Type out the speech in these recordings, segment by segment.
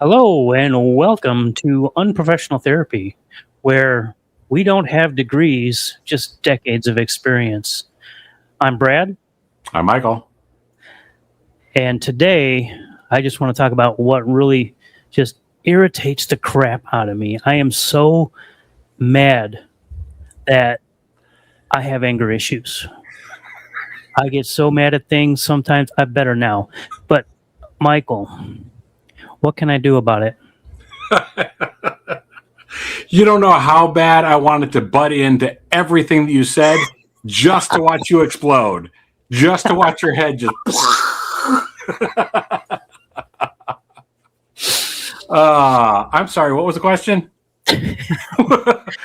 Hello and welcome to Unprofessional Therapy, where we don't have degrees, just decades of experience. I'm Brad, Hi, Michael. and today I just want to talk about what really just irritates the crap out of me. I am so mad that I have anger issues. I get so mad at things sometimes. I better now. But, Michael, what can I do about it? You don't know how bad I wanted to butt into everything that you said just to watch you explode, just to watch your head just. I'm sorry, what was the question?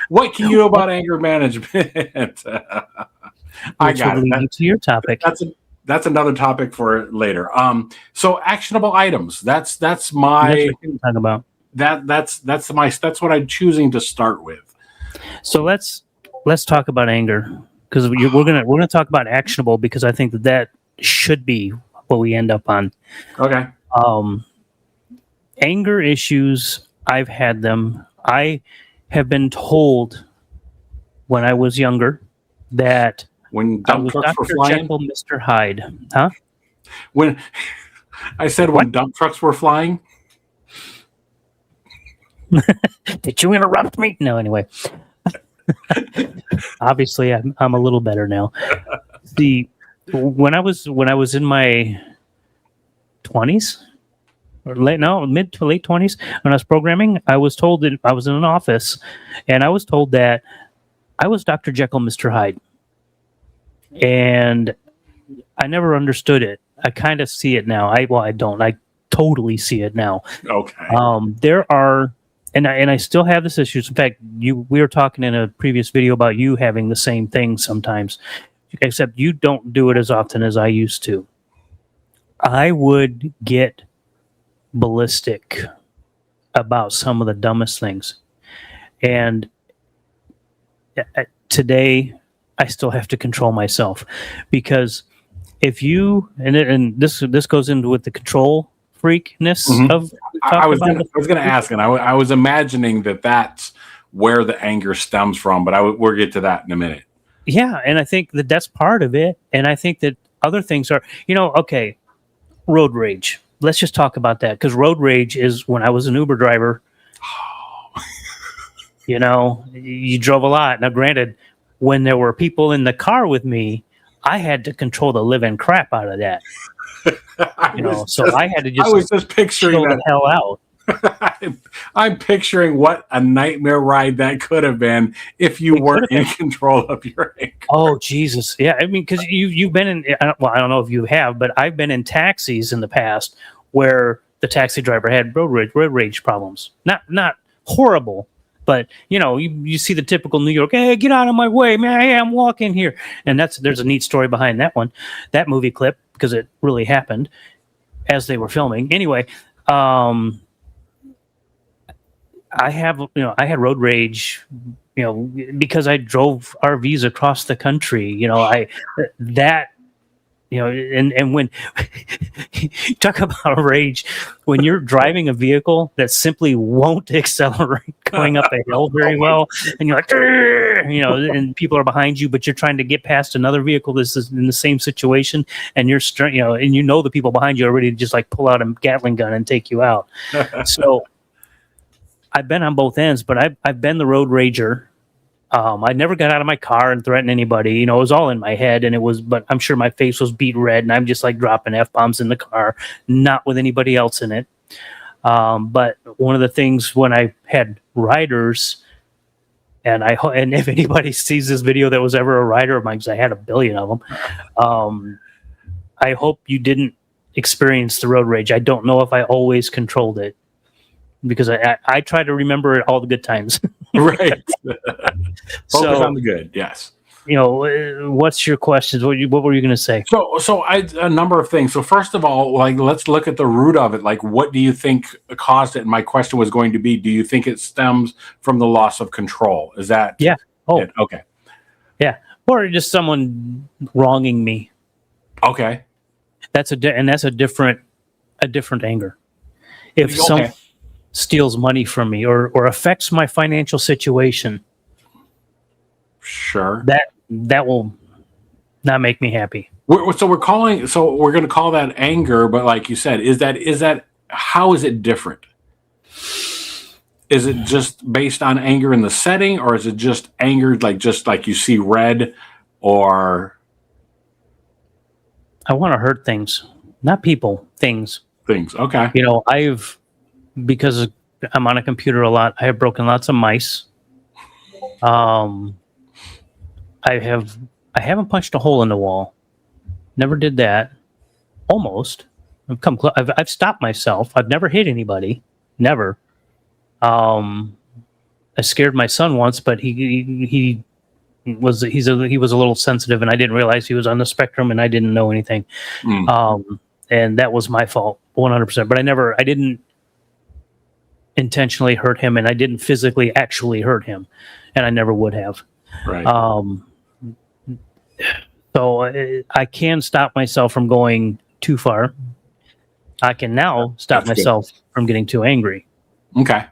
What can you know about anger management? I got it. Lead you to your topic. That's another topic for later. So actionable items. That's my That's what you're talking about. that's what I'm choosing to start with. So let's talk about anger because we're gonna talk about actionable because I think that should be what we end up on. Okay. Anger issues, I've had them. I have been told when I was younger that When I dump was trucks were Dr. flying, Jekyll, Mr. Hyde. Huh? when I said when dump trucks were flying. Did you interrupt me? No, anyway. Obviously, I'm a little better now. When I was in my 20s or mid to late 20s when I was programming, I was told that I was in an office and I was told that I was Dr. Jekyll, Mr. Hyde. And I never understood it. I kind of see it now. I don't. I totally see it now. Okay. There are and I still have this issue. In fact, we were talking in a previous video about you having the same thing sometimes, except you don't do it as often as I used to. I would get ballistic about some of the dumbest things. And today, I still have to control myself because if you, and this goes into with the control freakness of I was going to ask, and I was imagining that that's where the anger stems from, but we'll get to that in a minute. Yeah, and I think that that's part of it, and I think that other things are, okay, road rage. Let's just talk about that because road rage is when I was an Uber driver. You drove a lot. Now, granted, when there were people in the car with me, I had to control the living crap out of that. I had to just. I was just picturing that the hell out. I'm picturing what a nightmare ride that could have been if you weren't in control of your anger. Oh Jesus, yeah. I mean, because you've been in. Well, I don't know if you have, but I've been in taxis in the past where the taxi driver had road rage problems. Not horrible. But you see the typical New York, hey, get out of my way, man! Hey, I'm walking here, and there's a neat story behind that movie clip because it really happened as they were filming. Anyway, I had road rage, because I drove RVs across the country. And when you talk about rage, when you're driving a vehicle that simply won't accelerate going up a hill very well, and you're like, and people are behind you, but you're trying to get past another vehicle that's in the same situation, and you're, and the people behind you are ready to just like pull out a Gatling gun and take you out. So I've been on both ends, but I've been the road rager. I never got out of my car and threatened anybody. It was all in my head, but I'm sure my face was beat red, and I'm just like dropping F-bombs in the car, not with anybody else in it. But one of the things when I had riders, and if anybody sees this video that was ever a rider of mine, because I had a billion of them, I hope you didn't experience the road rage. I don't know if I always controlled it, because I try to remember all the good times. Right. Focus on the good. Yes. What's your questions? What were you going to say? So a number of things. So first of all, let's look at the root of it. What do you think caused it? And my question was going to be, do you think it stems from the loss of control? Is that? Yeah. Oh, it? Okay. Yeah. Or just someone wronging me. Okay. That's a different anger. If steals money from me or affects my financial situation, Sure. that will not make me happy. So we're going to call that anger, but like you said, is that how is it different? Is it just based on anger in the setting, or is it just anger just like you see red, or I want to hurt things, not people, things. things? Okay. You know, because I'm on a computer a lot, I have broken lots of mice. I haven't punched a hole in the wall. Never did that. Almost. I've come close. I've stopped myself. I've never hit anybody. Never. I scared my son once, but he was a little sensitive, and I didn't realize he was on the spectrum, and I didn't know anything. And that was my fault, 100%. But I didn't intentionally hurt him, and I didn't physically actually hurt him, and I never would have. Right. So I can stop myself from going too far. I can now stop myself from getting too angry. Okay.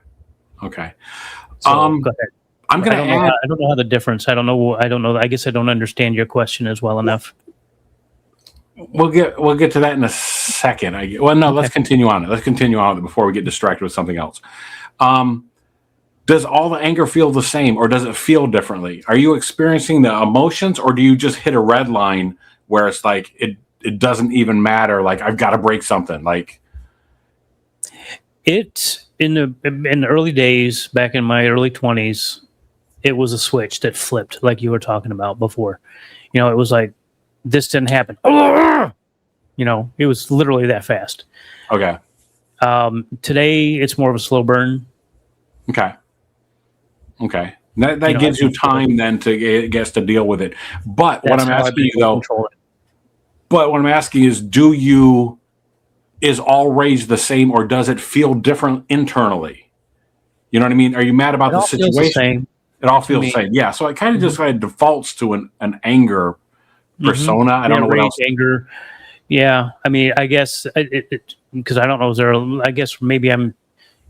So, go ahead. I'm going to add. I don't know how the difference. I don't know. I guess I don't understand your question as well enough. We'll get to that in a second. Let's continue on it. Let's continue on with it before we get distracted with something else. Does all the anger feel the same, or does it feel differently? Are you experiencing the emotions, or do you just hit a red line where it's like it doesn't even matter? Like, I've got to break something. Like, it in the early days, back in my early 20s, it was a switch that flipped, like you were talking about before. You know, it was like, this didn't happen. You know, it was literally that fast. Okay. Today, it's more of a slow burn. Okay. That gives you time then to get to deal with it. But what I'm asking you though, what I'm asking is, is all rage the same, or does it feel different internally? You know what I mean? Are you mad about the situation? It all feels the same. Yeah. So it kind of just defaults to an anger persona. I don't know what else. Anger. Yeah. I mean, I guess because I don't know. I guess maybe I'm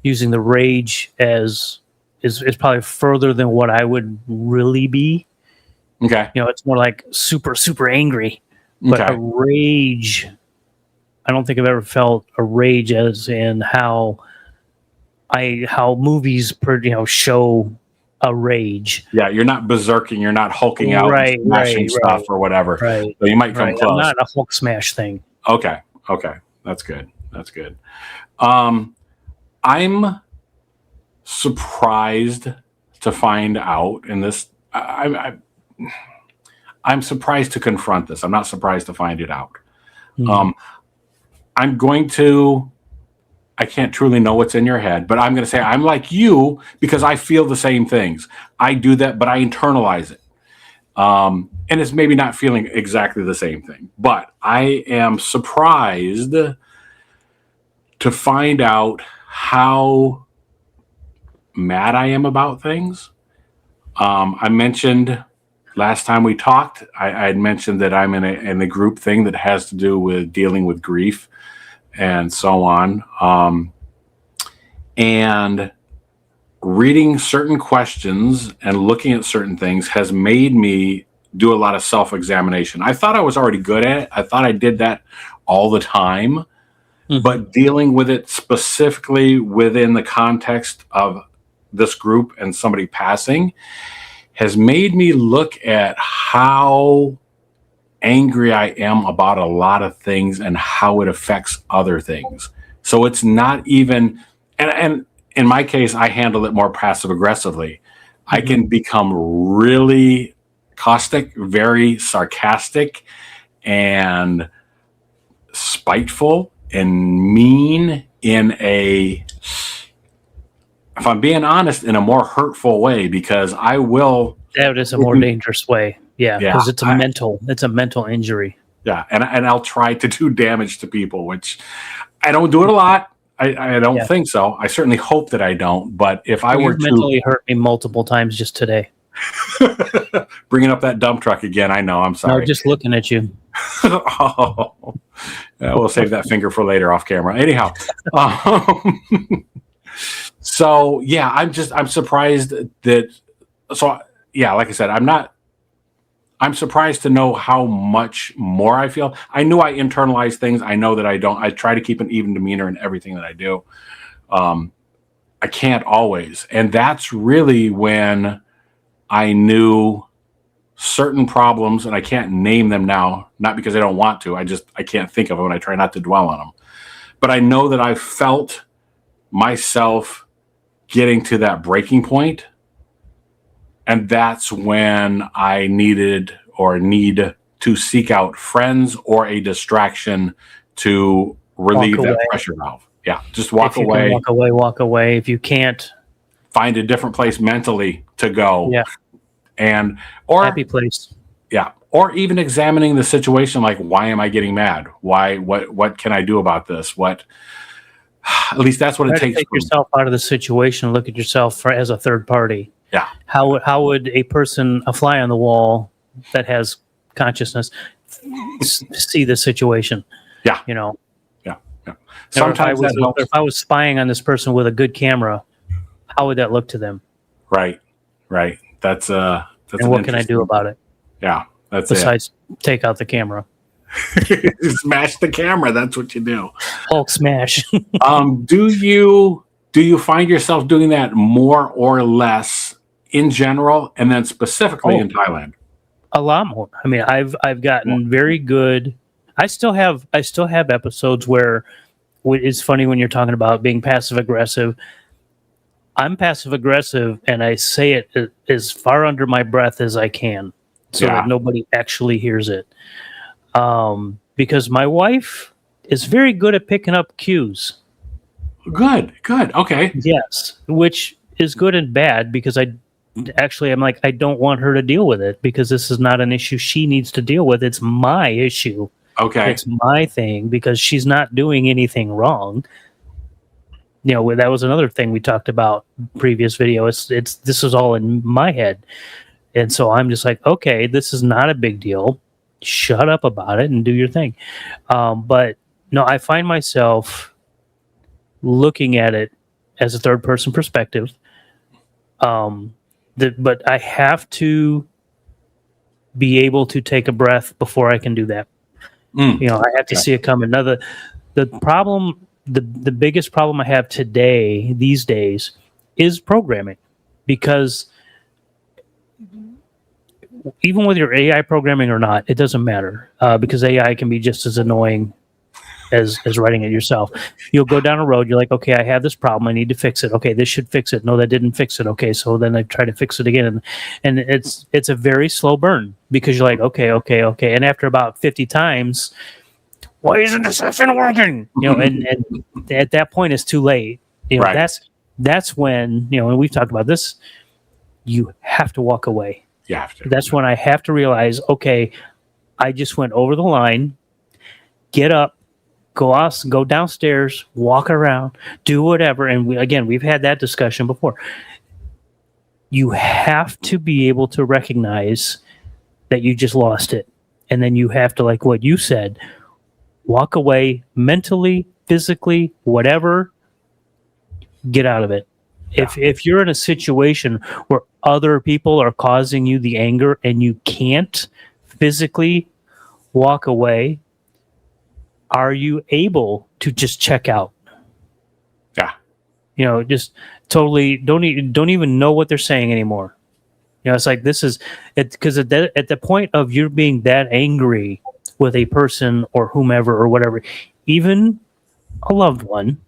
using the rage as is probably further than what I would really be. Okay. You know, it's more like super, super angry. But a rage, I don't think I've ever felt a rage as in how movies show a rage. Yeah, you're not berserking, you're not hulking out, and smashing stuff or whatever. Right. So you might come close. I'm not a Hulk smash thing. Okay. That's good. I'm surprised to find out in this. I'm surprised to confront this. I'm not surprised to find it out. I can't truly know what's in your head, but I'm going to say I'm like you because I feel the same things. I do that, but I internalize it. And it's maybe not feeling exactly the same thing, but I am surprised to find out how mad I am about things. I mentioned last time we talked, I had mentioned that I'm in a group thing that has to do with dealing with grief and so on. And reading certain questions and looking at certain things has made me do a lot of self-examination. I thought I was already good at it. I thought I did that all the time. But dealing with it specifically within the context of this group and somebody passing has made me look at how angry I am about a lot of things and how it affects other things. So it's not even, and in my case, I handle it more passive aggressively. I can become really caustic, very sarcastic, and spiteful and mean if I'm being honest, in a more hurtful way, because I will. That is a more dangerous way. Yeah. Because it's a mental injury. Yeah. And I'll try to do damage to people, which I don't do it a lot. I don't think so. I certainly hope that I don't. But if I were to mentally hurt me multiple times just today. Bringing up that dump truck again. I know. I'm sorry. No, just looking at you. We'll save that finger for later off camera. Anyhow, So yeah, I'm surprised that. So yeah, like I said, I'm surprised to know how much more I feel. I knew I internalize things. I know that I don't. I try to keep an even demeanor in everything that I do. I can't always, and that's really when I knew certain problems, and I can't name them now, not because I don't want to. I can't think of them, and I try not to dwell on them. But I know that I felt myself getting to that breaking point, and that's when I need to seek out friends or a distraction to relieve that pressure valve. Yeah, just walk away. If you can walk away. If you can't, find a different place mentally to go. Yeah. Or happy place. Yeah. Or even examining the situation, like, why am I getting mad? What can I do about this? At least that's what it takes. Take yourself out of the situation. Look at yourself as a third party. Yeah. How would a fly on the wall that has consciousness see the situation? Yeah. Yeah. Sometimes if I was spying on this person with a good camera, how would that look to them? Right. That's and what can I do about it? Yeah. Besides take out the camera. Smash the camera. That's what you do. Hulk smash. Do you find yourself doing that more or less in general, and then specifically in Thailand? A lot more. I mean, I've gotten very good. I still have episodes where it's funny when you're talking about being passive aggressive. I'm passive aggressive, and I say it as far under my breath as I can, so that nobody actually hears it. Because my wife is very good at picking up cues. Good. Okay. Yes, which is good and bad, because I'm like, I don't want her to deal with it, because this is not an issue she needs to deal with. It's my issue. Okay. It's my thing, because she's not doing anything wrong. That was another thing we talked about previous video. This is all in my head. And so I'm just like, okay, this is not a big deal. Shut up about it and do your thing. But no, I find myself looking at it as a third person perspective. But I have to be able to take a breath before I can do that. I have to see it coming. Now, the problem, the biggest problem I have these days, is programming, because even with your AI programming or not, it doesn't matter, because AI can be just as annoying as writing it yourself. You'll go down a road, you're like, okay, I have this problem, I need to fix it. Okay, this should fix it. No, that didn't fix it. Okay, so then I try to fix it again, and it's a very slow burn, because you're like, okay, and after about 50 times, why isn't this session working? And at that point, it's too late. Right. That's when, and we've talked about this, you have to walk away. You have to. That's when I have to realize, okay, I just went over the line. Get up, go downstairs, walk around, do whatever. And we've had that discussion before. You have to be able to recognize that you just lost it. And then you have to, like what you said, walk away mentally, physically, whatever, get out of it. Yeah. If you're in a situation where other people are causing you the anger and you can't physically walk away, are you able to just check out? Yeah. Just totally don't even know what they're saying anymore. It's like, this is it, because at the point of you being that angry with a person or whomever or whatever, even a loved one,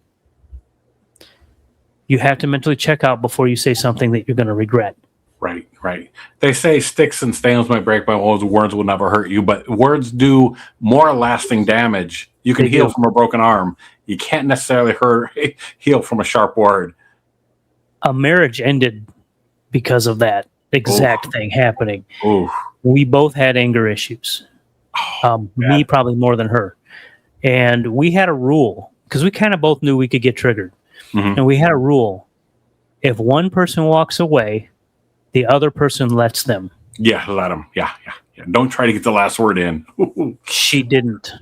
you have to mentally check out before you say something that you're going to regret. Right. They say sticks and stones might break my bones, words will never hurt you, but words do more lasting damage. You can heal from a broken arm. You can't necessarily heal from a sharp word. A marriage ended because of that exact thing happening. Oof. We both had anger issues. Me probably more than her. And we had a rule, because we kind of both knew we could get triggered. Mm-hmm. And we had a rule. If one person walks away, the other person lets them. Yeah, let them. Yeah. Don't try to get the last word in. She didn't.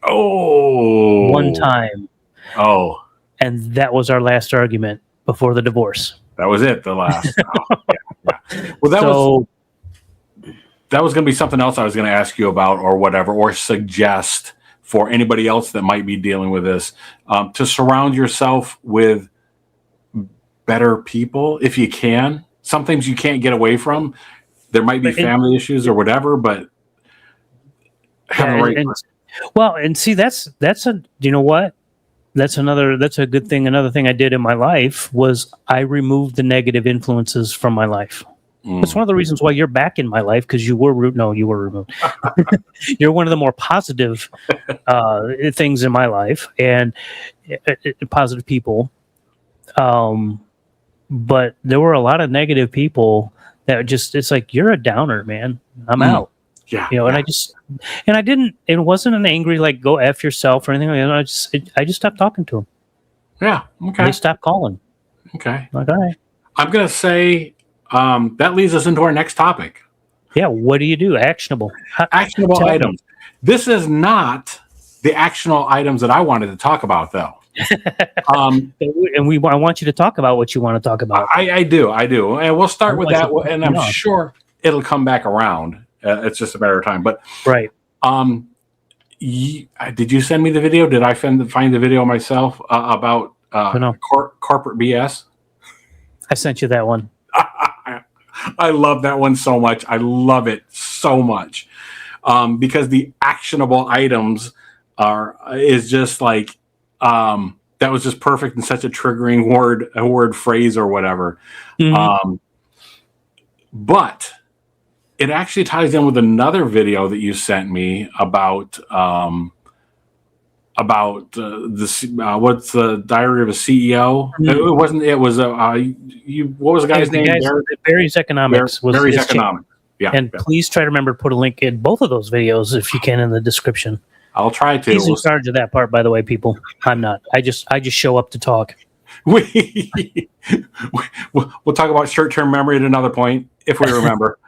Oh. One time. Oh. And that was our last argument. before the divorce. That was it. The last. Oh, yeah. Well, that was going to be something else I was going to ask you about, or whatever, or suggest for anybody else that might be dealing with this, to surround yourself with better people if you can. Some things you can't get away from. There might be family issues or whatever, but have the right. And see, that's a, you know what? That's a good thing. Another thing I did in my life was I removed the negative influences from my life. That's one of the reasons why you're back in my life, because you were removed. You're one of the more positive things in my life, and positive people. But there were a lot of negative people that it's like, you're a downer, man. I'm out. Yeah. And I didn't, it wasn't an angry, like, go F yourself or anything like that. I just stopped talking to them. Yeah. Okay. They stopped calling. Okay. Like, all right. I'm going to say that leads us into our next topic. Yeah. What do you do? Actionable Items. This is not the actionable items that I wanted to talk about, though. And I want you to talk about what you want to talk about. I do. And we'll start with that. And I'm sure it'll come back around. It's just a matter of time. But right. Did you send me the video? Did I find the video myself about corporate BS? I sent you that one. I love that one so much. I love it so much because the actionable items is just like that was just perfect and such a triggering word phrase or whatever. But it actually ties in with another video that you sent me about what's the Diary of a CEO? It wasn't. It was what was the guy's name? Barry's Economics. Barry's Economics. Yeah. And please try to remember to put a link in both of those videos if you can in the description. I'll try to. He's in charge of that part, by the way, people. I'm not. I just show up to talk. We'll talk about short-term memory at another point if we remember.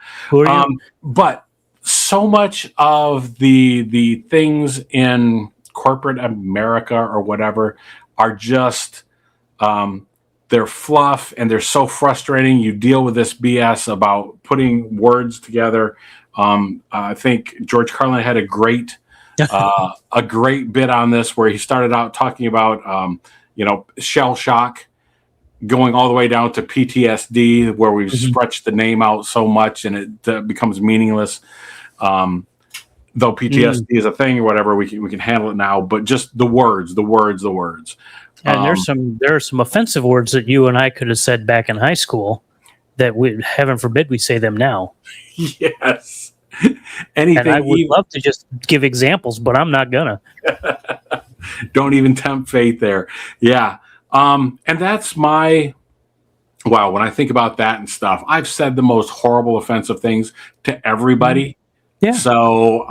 But so much of the things in corporate America or whatever are just they're fluff, and they're so frustrating. You deal with this BS about putting words together. I think George Carlin had a great bit on this where he started out talking about shell shock, going all the way down to PTSD, where we've stretched the name out so much and it becomes meaningless. Though PTSD is a thing or whatever, we can handle it now. But just the words. And there are some offensive words that you and I could have said back in high school that heaven forbid we say them now. Yes. Anything. And I would love to just give examples, but I'm not gonna. Don't even tempt fate there. Yeah. And that's when I think about that and stuff, I've said the most horrible, offensive things to everybody. Yeah. So,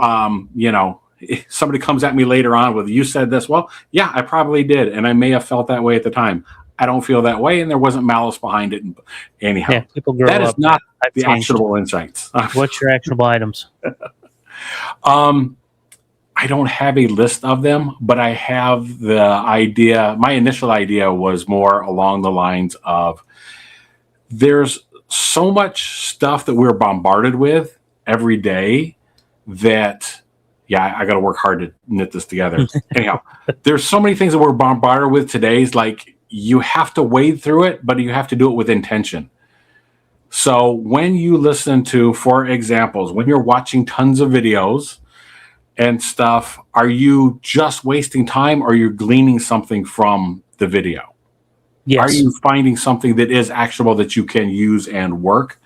if somebody comes at me later on with, you said this, well, yeah, I probably did. And I may have felt that way at the time. I don't feel that way. And there wasn't malice behind it. Anyhow, yeah, people grow that up. Is not the actionable insights. What's your actionable items? I don't have a list of them, but I have the idea. My initial idea was more along the lines of there's so much stuff that we're bombarded with every day that, I got to work hard to knit this together. Anyhow, there's so many things that we're bombarded with today. It's like you have to wade through it, but you have to do it with intention. So when you listen to, for examples, when you're watching tons of videos and stuff, are you just wasting time, or are you gleaning something from the video? Yes. Are you finding something that is actionable that you can use and work?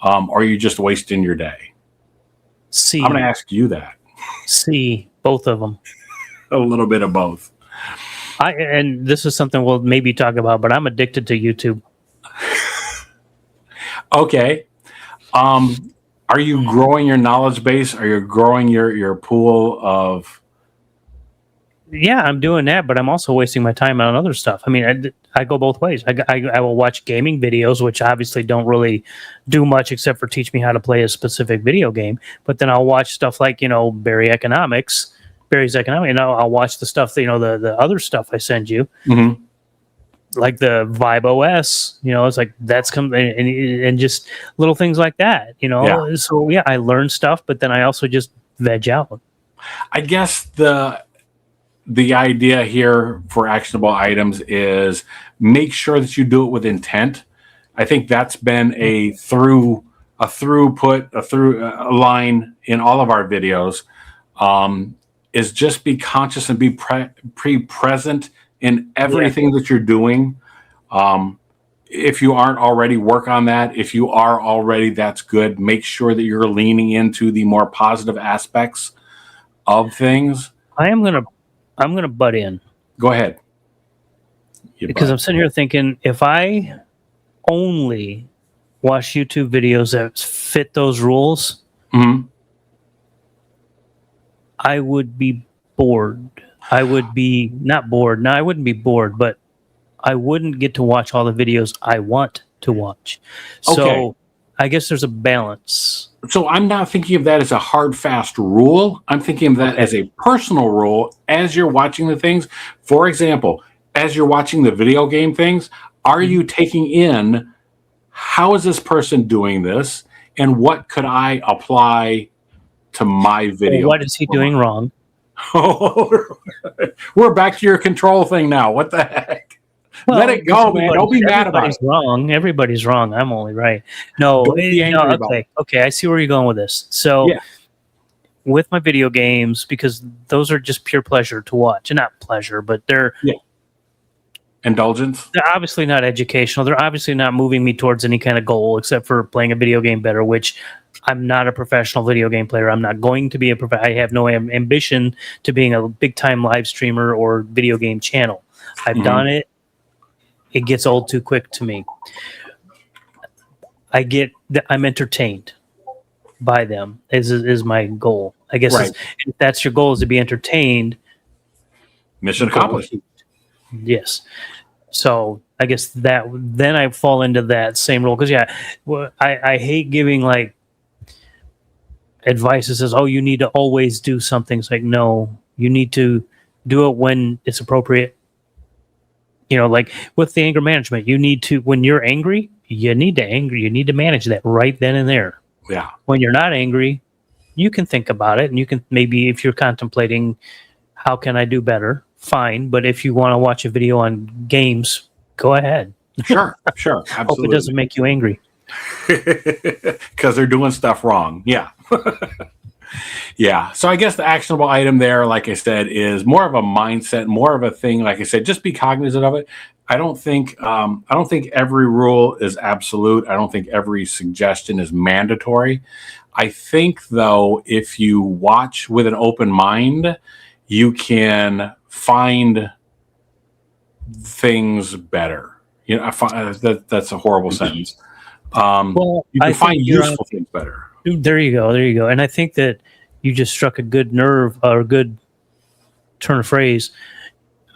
Or are you just wasting your day? I'm going to ask you that. Both of them. A little bit of both. And this is something we'll maybe talk about, but I'm addicted to YouTube. Okay. Are you growing your knowledge base? Are you growing your pool of? Yeah, I'm doing that, but I'm also wasting my time on other stuff. I mean, I go both ways. I will watch gaming videos, which obviously don't really do much except for teach me how to play a specific video game. But then I'll watch stuff like, Barry's Economics, and I'll watch the stuff that, the other stuff I send you. Mm-hmm. like the Vibe OS, it's like that's and just little things like that, Yeah. So yeah, I learn stuff, but then I also just veg out. I guess the idea here for actionable items is make sure that you do it with intent. I think that's been a line in all of our videos, is just be conscious and be present in everything that you're doing. If you aren't already, work on that. If you are already, that's good. Make sure that you're leaning into the more positive aspects of things. I'm gonna butt in Go ahead. because I'm sitting here thinking, if I only watch YouTube videos that fit those rules, Mhm. I would be bored. I would be not bored. No, I wouldn't be bored, but I wouldn't get to watch all the videos I want to watch. So Okay. I guess there's a balance. So I'm not thinking of that as a hard, fast rule. I'm thinking of that Okay. as a personal rule as you're watching the things. For example, as you're watching the video game things, are you taking in how is this person doing this and what could I apply to my video? What is he doing wrong? We're back to your control thing now. What the heck? Let it go, man. Don't be mad about it. Wrong. Everybody's wrong. I'm only right. No, Don't be angry about it. Okay. I see where you're going with this. So, Yeah. with my video games, because those are just pure pleasure to watch, and not pleasure, but they're Indulgence. they're obviously not educational. They're obviously not moving me towards any kind of goal, except for playing a video game better. Which I'm not a professional video game player. I'm not going to be I have no ambition to being a big time live streamer or video game channel. I've done it. It gets old too quick to me. I'm entertained by them is my goal. I guess if that's your goal, is to be entertained. Mission accomplished. Yes. So I guess that then I fall into that same role because I hate giving like advice that says, oh, you need to always do something. It's like, no, you need to do it when it's appropriate. Like with the anger management, you need to, when you're angry, you need to manage that right then and there. Yeah. When you're not angry, you can think about it, and you can maybe, if you're contemplating, how can I do better? Fine. But if you want to watch a video on games, go ahead. Sure. Absolutely. Hope it doesn't make you angry. Because they're doing stuff wrong. Yeah. Yeah. So I guess the actionable item there, like I said, is more of a mindset, more of a thing. Like I said, just be cognizant of it. I don't think every rule is absolute. I don't think every suggestion is mandatory. I think, though, if you watch with an open mind, you can find things better. That's a horrible sentence. You can find useful things better. There you go. And I think that you just struck a good nerve or a good turn of phrase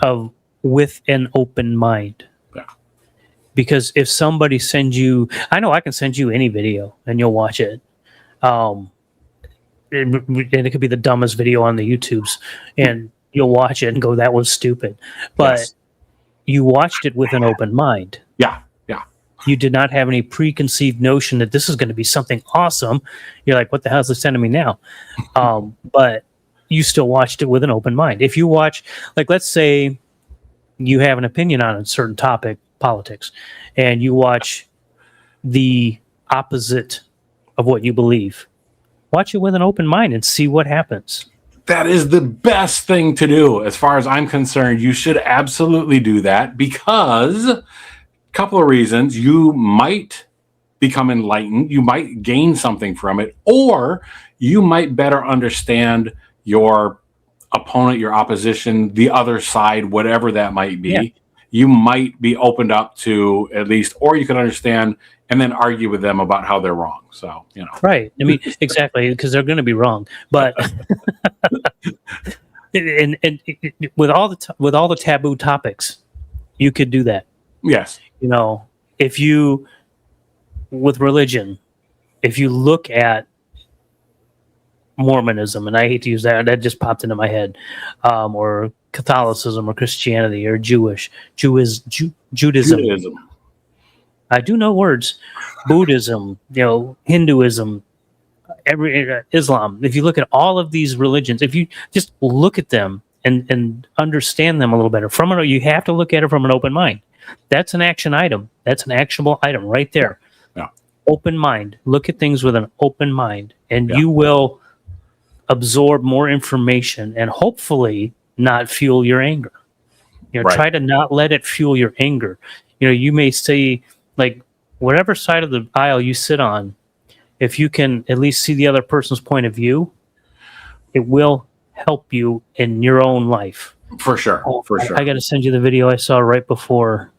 of with an open mind. Yeah. Because if somebody sends you, I know I can send you any video and you'll watch it. And it could be the dumbest video on the YouTubes and you'll watch it and go, that was stupid. But you watched it with an open mind. Yeah. You did not have any preconceived notion that this is going to be something awesome. You're like, what the hell is they sending me now? But you still watched it with an open mind. If you watch, like, let's say you have an opinion on a certain topic, politics, and you watch the opposite of what you believe, watch it with an open mind and see what happens. That is the best thing to do. As far as I'm concerned, you should absolutely do that because couple of reasons. You might become enlightened, you might gain something from it, or you might better understand your opponent, your opposition, the other side, whatever that might be. You might be opened up to at least, or you can understand and then argue with them about how they're wrong. So, right. I mean, exactly, because they're going to be wrong. But and with all the taboo topics, you could do that. Yes. If you, with religion, if you look at Mormonism, and I hate to use that. That just popped into my head, or Catholicism, or Christianity, or Judaism. Judaism. I do know words. Buddhism, Hinduism, Islam. If you look at all of these religions, if you just look at them and understand them a little better, you have to look at it from an open mind. That's an action item. That's an actionable item right there. Yeah. Open mind. Look at things with an open mind, and you will absorb more information and hopefully not fuel your anger. Try to not let it fuel your anger. You may say, like, whatever side of the aisle you sit on, if you can at least see the other person's point of view, it will help you in your own life. For sure. For sure. I got to send you the video I saw right before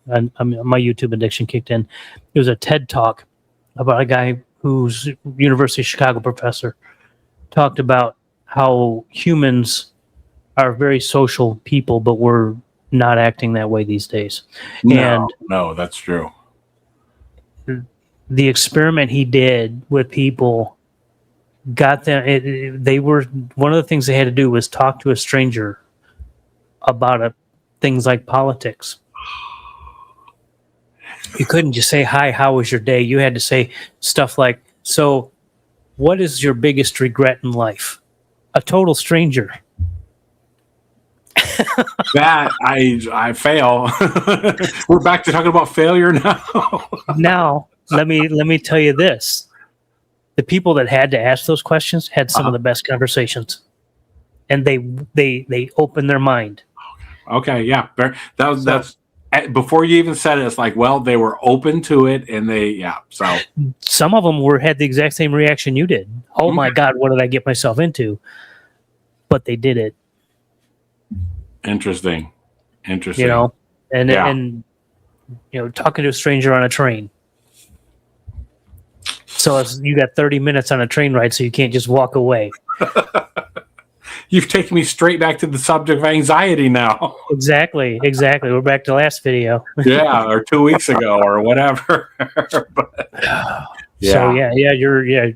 my YouTube addiction kicked in. It was a TED Talk about a guy who's University of Chicago professor, talked about how humans are very social people, but we're not acting that way these days. No, that's true. The experiment he did with people got them. They were, one of the things they had to do was talk to a stranger about things like politics. You couldn't just say, "Hi, how was your day?" You had to say stuff like, "So, what is your biggest regret in life?" A total stranger. That I fail. We're back to talking about failure now. Now, let me tell you this: the people that had to ask those questions had some of the best conversations, and they opened their mind. Okay, yeah, that's before you even said it. It's like, well, they were open to it, and so some of them had the exact same reaction you did. Oh my God, what did I get myself into? But they did it. Interesting. And talking to a stranger on a train. So you got 30 minutes on a train ride, so you can't just walk away. You've taken me straight back to the subject of anxiety now. Exactly. We're back to last video. Yeah, or 2 weeks ago, or whatever. But, So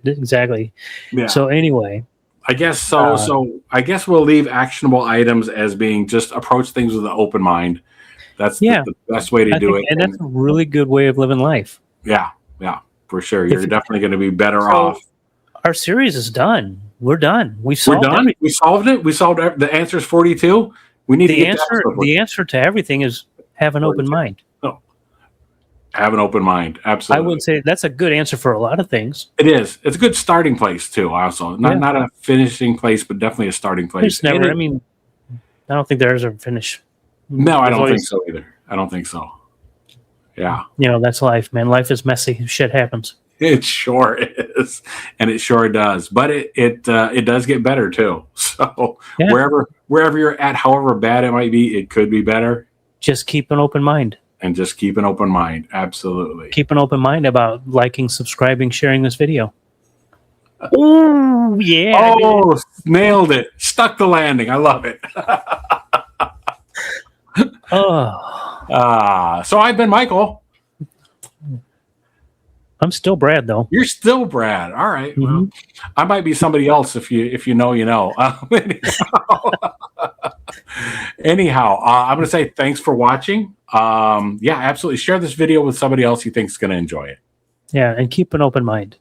exactly. Yeah. So anyway, I guess so. So I guess we'll leave actionable items as being just approach things with an open mind. That's the best way to do it, and that's a really good way of living life. Yeah, for sure. You're definitely going to be better off. Our series is done. We're done. We're done. Everything. We solved it. We solved the answer is 42. We need the answer. The answer to everything is have an open mind. No. Have an open mind. Absolutely. I would say that's a good answer for a lot of things. It is. It's a good starting place too. Also, not a finishing place, but definitely a starting place. I don't think there's a finish. No, I don't think so either. I don't think so. Yeah. That's life, man. Life is messy. Shit happens. It sure is, and it sure does. But it does get better too. So wherever you're at, however bad it might be, it could be better. Just keep an open mind. And just keep an open mind. Absolutely. Keep an open mind about liking, subscribing, sharing this video. Oh yeah! Oh, nailed it! Stuck the landing. I love it. So I've been Michael. I'm still Brad, though. You're still Brad. All right. Mm-hmm. Well, I might be somebody else if you know, you know. Anyhow, I'm going to say thanks for watching. Absolutely. Share this video with somebody else you think is going to enjoy it. Yeah, and keep an open mind.